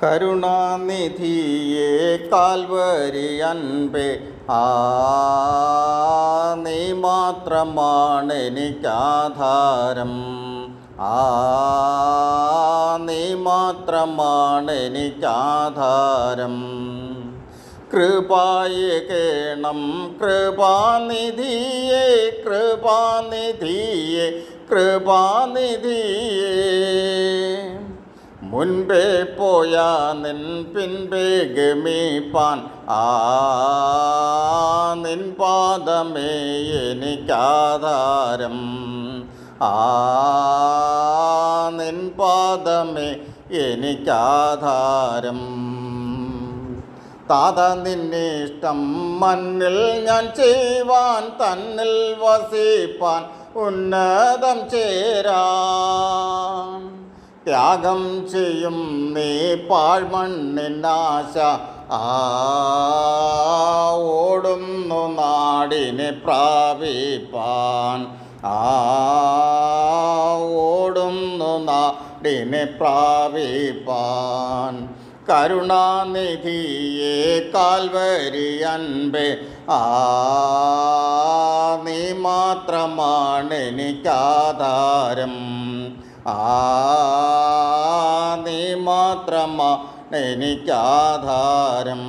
കരുണാനിധിയെ Calvary അൻപേ നീ മാത്രമാണ് എനിക്കാധാരം. നീ മാത്രമാണ് എനിക്കാധാരം. കൃപായെ കേണം കൃപാനിധിയെ കൃപാനിധിയെ കൃപാനിധിയെ. മുൻപേ പോയാ നിൻ പിൻപേ ഗമിപ്പാൻ നിൻ പാദമേ എനിക്കാധാരം. നിൻ പാദമേ എനിക്കാധാരം. താത നിന്നിഷ്ടം മണ്ണിൽ ഞാൻ ചെയ്യുവാൻ തന്നിൽ വസിപ്പാൻ ഉന്നതം ചേരാൻ ത്യാഗം ചെയ്യും നീ പാഴ്മണ്ണിനാശ ഓടുന്നു നാടിനെ പ്രാപിപ്പാൻ. ഓടുന്നു നാടിനെ പ്രാപിപ്പാൻ. കരുണാനിധിയെ കാൽവരി അൻപേ നീ മാത്രമാണ് എനിക്കാധാരം. നീ മാത്രമാണ് എനിക്കാധാരം.